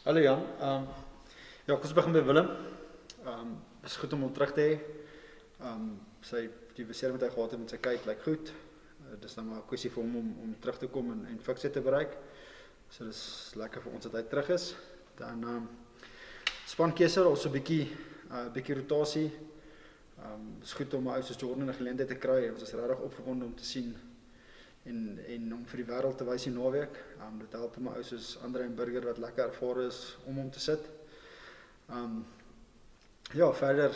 Hallo Jan. Ja, kom ons begin by Willem. Is goed om hom terug te hê. Die beserings wat hy gehad het met sy kuit lyk goed. Dis nou maar 'n kwessie vir hom om terug te kom en fiksie te bereik. So dis lekker vir ons dat hy terug is. Dan spankeuse, ons 'n bietjie rotasie. Is goed om 'n ou soos Jordan 'n geleentheid te kry. Ons is regtig opgewonde om te sien en om vir die wêreld te wys die naweek. Dit help my ou soos Andre en Burger wat lekker ervare is om hom te sit. Ja, verder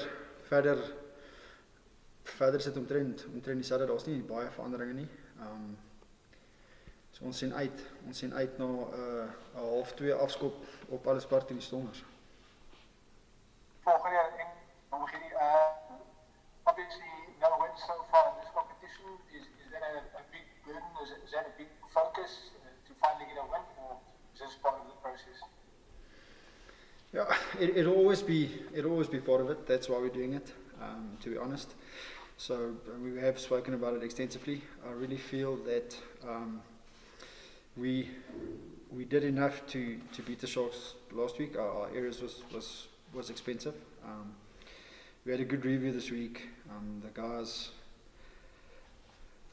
sit omtrent dieselfde. Daar's nie baie veranderinge nie. So ons sien uit na 'n 1/2 afskop op alle Sport en die Stormers. Volgende jaar obviously no wins so far in this competition. Is that a big burden? Is that a big focus to finally get a win, or is this part of the process? Yeah, it'll always be part of it. That's why we're doing it, to be honest. So we have spoken about it extensively. I really feel that we did enough to beat the Sharks last week. Our areas was expensive. We had a good review this week. The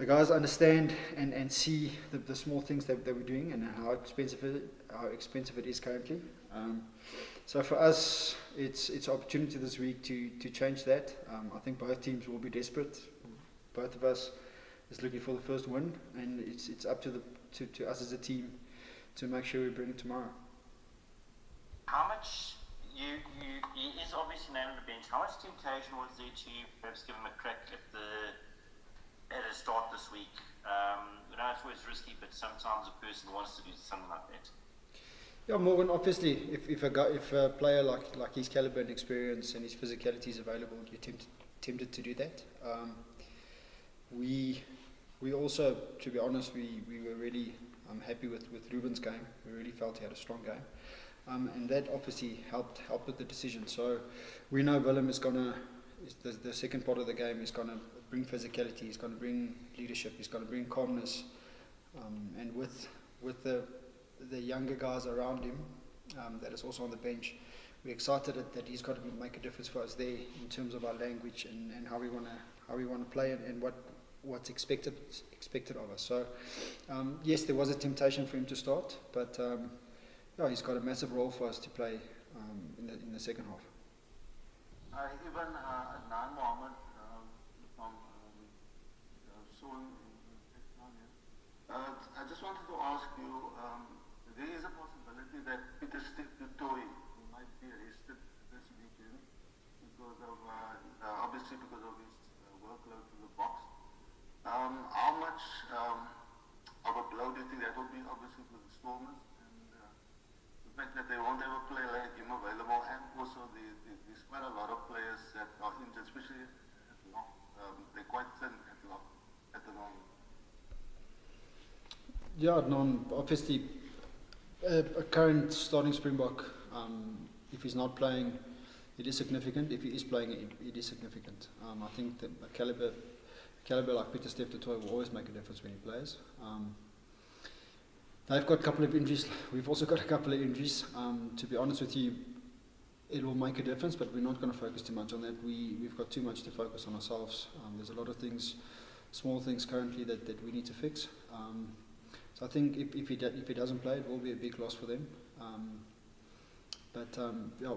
guys understand and see the small things that we're doing and how expensive it is currently. So for us, it's an opportunity this week to change that. I think both teams will be desperate. Both of us is looking for the first win, and it's up to us as a team to make sure we bring it tomorrow. How much he is obviously named on the bench. How much temptation was there to perhaps give him a crack at a start this week? It's always risky, but sometimes a person wants to do something like that. Yeah, Morgan, obviously, if a player like his caliber and experience and his physicality is available, you're tempted to do that. We also, to be honest, we were really happy with Rooyen's game. We really felt he had a strong game. And that obviously helped with the decision. So we know Willem is the second part of the game is going to bring physicality, he's going to bring leadership, he's going to bring calmness. And with the younger guys around him, that is also on the bench, we're excited that he's got to make a difference for us there in terms of our language and how we want to play and what's expected of us. So yes, there was a temptation for him to start, but yeah, he's got a massive role for us to play in the second half. Even Adnan Mohammed from Soul. I just wanted to ask you, there is a possibility that Peter Steve Dutoy might be arrested this weekend because of obviously because of his workload to the box. How much of a blow do you think that will be, obviously, for the Stormers? The fact that they won't ever play like him available, and also there's quite a lot of players that are injured, especially at lock. They're quite thin at the moment. Yeah, obviously, a current starting Springbok, if he's not playing, it is significant. If he is playing, it is significant. I think that a caliber like Peter Steph du Toit will always make a difference when he plays. They've got a couple of injuries. We've also got a couple of injuries. To be honest with you, it will make a difference, but we're not going to focus too much on that. We've got too much to focus on ourselves. There's a lot of things, small things currently that we need to fix. So I think if he doesn't play, it will be a big loss for them. But yeah,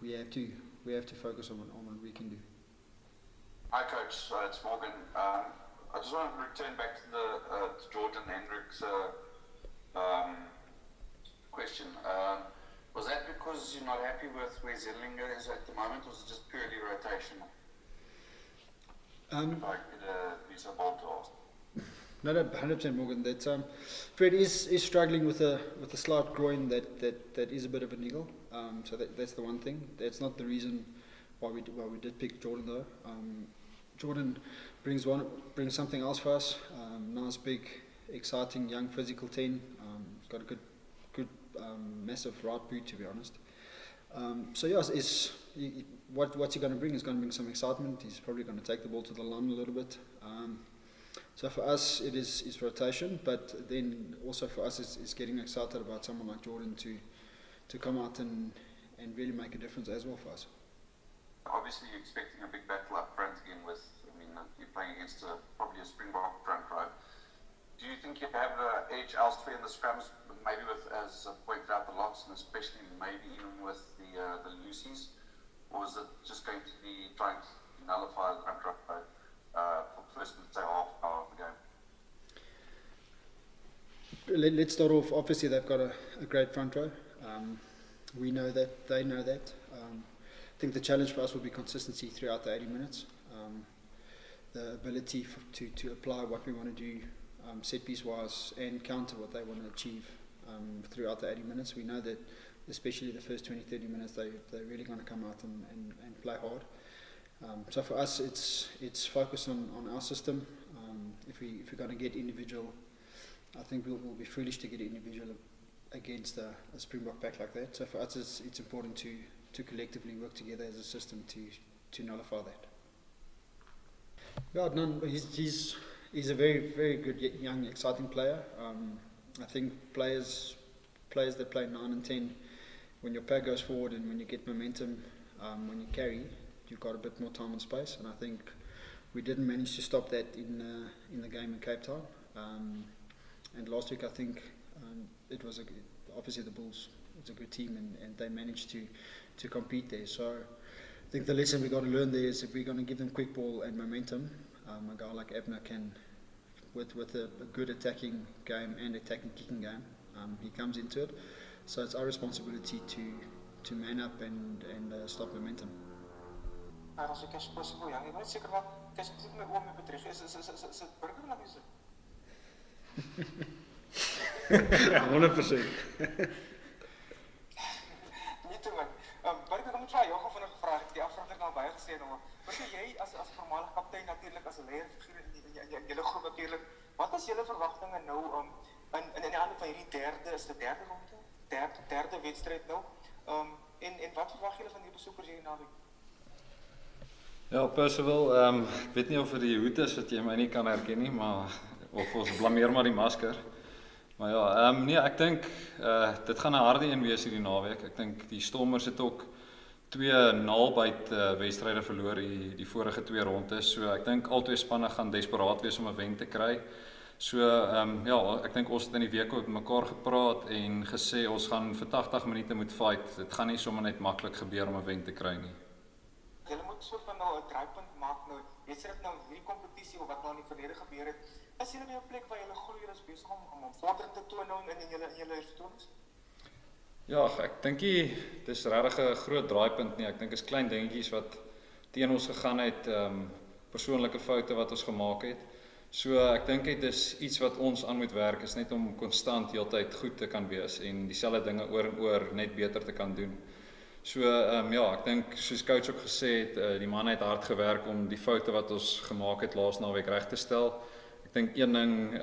we have to focus on what we can do. Hi Coach, it's Morgan. I just want to return back to to Jordan Hendricks' question. Was that because you're not happy with where Zillinger is at the moment, or was it just purely rotational? If I could use a ball to ask. No, 100% Morgan. That Fred is struggling with a slight groin that is a bit of a niggle. So that's the one thing. That's not the reason why we did pick Jordan though. Jordan brings something else for us. Nice, big, exciting, young, physical 10. He's got a good, massive right boot, to be honest. So yes, what's he going to bring? He's going to bring some excitement. He's probably going to take the ball to the line a little bit. So for us, it is rotation, but then also for us, it's getting excited about someone like Jordan to to come out and really make a difference as well for us. Obviously, you're expecting a big battle up front again with, you're playing against probably a Springbok front row. Do you think you have the edge elsewhere in the scrums, maybe with, as pointed out, the locks, and especially maybe even with the Lucies? Or is it just going to be trying to nullify the front row for the first, say, half hour of the game? Let's start off. Obviously, they've got a great front row. We know that, they know that. I think the challenge for us will be consistency throughout the 80 minutes. The ability to apply what we want to do set piece wise and counter what they want to achieve throughout the 80 minutes. We know that especially the first 20-30 minutes they're really going to come out and play hard. So for us it's focus on our system. If we're going to get individual, I think we'll be foolish to get individual against a Springbok pack like that. So for us it's important to collectively work together as a system to nullify that. Yeah, he's a very, very good young, exciting player. I think players that play 9 and 10, when your pack goes forward and when you get momentum, when you carry, you've got a bit more time and space. And I think we didn't manage to stop that in the game in Cape Town. And last week, I think it was obviously the Bulls. It's a good team, and they managed to compete there. So I think the lesson we got to learn there is if we're going to give them quick ball and momentum, a guy like Abner can, with a good attacking game and attacking kicking game, he comes into it. So it's our responsibility to man up and stop momentum. As ek is possible, ja, ek weet seker wat spesifiek my oom betref is dit Burger Odendaal is dit? 100%. Niet te man. Burger, kom ek vra jou gou vinnig gevra het. Die afvraag het nou baie gesê nou. Wat sê jy as voormalige kaptein natuurlik as 'n leierfiguur in julle groep natuurlik. Wat is julle verwagtinge nou in die ander van hierdie derde ronde? Derde wedstryd nou. En wat verwag julle van die besoekers hierdie naweek? Ja, Percival, ek weet nie of dit die hoed is wat jy my nie kan herken nie, maar of ons blameer maar die masker. Maar ja, nee, ek dink dit gaan 'n harde een wees hierdie naweek. Ek dink die Stormers het ook 2 nailbyt wedstryde verloor die vorige 2 rondes. So ek dink al 2 spanne gaan desperaat wees om 'n wen te kry. So ja, ek dink ons het in die week met mekaar gepraat en gesê ons gaan vir 80 minute moet fight. Dit gaan nie sommer net maklik gebeur om 'n wen te kry nie. Julle moet so van nou 'n draaipunt maak nou. Wedstryd nou hierdie kompetisie of wat nou in die verlede gebeur het. Is julle by 'n plek waar julle glo julle is besig om vordering te toon nou in julle vertonings? Ja, ek dink dis regtig 'n groot draaipunt nie. Ek dink is klein dingetjies wat teen ons gegaan het, persoonlike foute wat ons gemaak het. So ek dink dit is iets wat ons aan moet werk, is net om konstant heeltyd goed te kan wees en dieselfde dinge oor en oor net beter te kan doen. So ja, ek dink soos coach ook gesê het, die manne het hard gewerk om die foute wat ons gemaak het laas naweek reg te stel. Ek dink een ding,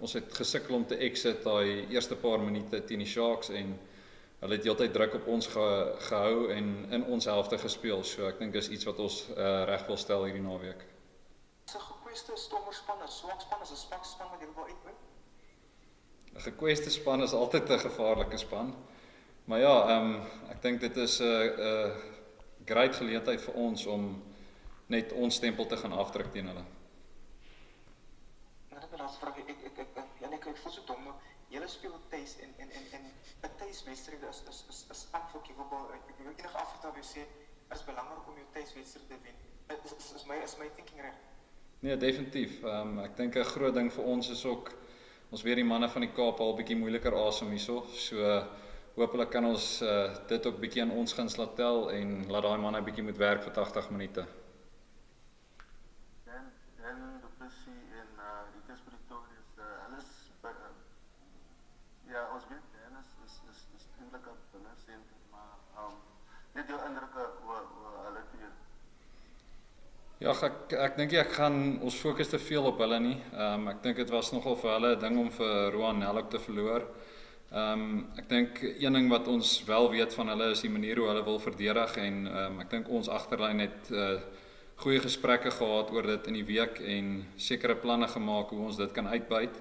ons het gesukkel om te exit daai eerste paar minute teen die Sharks en hulle het heeltyd druk op ons gehou en in ons helfte gespeel. So ek dink dis iets wat ons reg wil stel hierdie naweek. Is 'n gekweste Stormerspan, 'n swak span, is 'n swak span wat jy wil uitwin? 'n Gekweste span is altyd 'n gevaarlike span. Maar ja, ek dink dit is 'n great geleentheid vir ons om net ons stempel te gaan afdruk teen hulle. Nou, die laaste vraag, ek voel so dom, maar julle speel tuis en 'n tuiswedstryd is unforgivable. Ek wil enige afgetal wil sê, is belangrik om jou tuiswedstryd te wen. Is my thinking reg? Nee, definitief. Ek dink 'n groot ding vir ons is ook, ons weet die manne van die Kaap al bietjie moeiliker asem hierso. So hopelik kan ons dit ook bietjie aan ons guns laat tel en laat daai manne bietjie moet werk vir 80 minute. Dan de pressie en die Pretoria, hulle is ja, ons weet Dennis is eintlik 'n binnesenter, maar net jou indrukke oor hulle twee. Ja, ek dink ek gaan ons fokus te veel op hulle nie. Ek dink dit was nogal vir hulle 'n ding om vir Rooyen ook te verloor. Ek dink een ding wat ons wel weet van hulle is die manier hoe hulle wil verdedig en ek dink ons agterlyn het goeie gesprekke gehad oor dit in die week en sekere planne gemaak hoe ons dit kan uitbuit.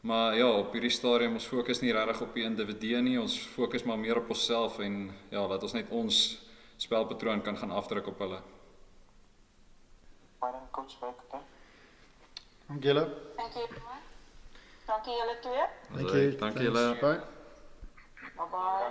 Maar ja, op hierdie stadium ons fokus nie regtig op die individue nie, ons fokus maar meer op onsself en ja, dat ons net ons spelpatroon kan gaan afdruk op hulle. Maar dan coach Burger. Dank julle. Dankie. Dankie julle twee. Dankie. Dankie julle. Bye. Bye bye.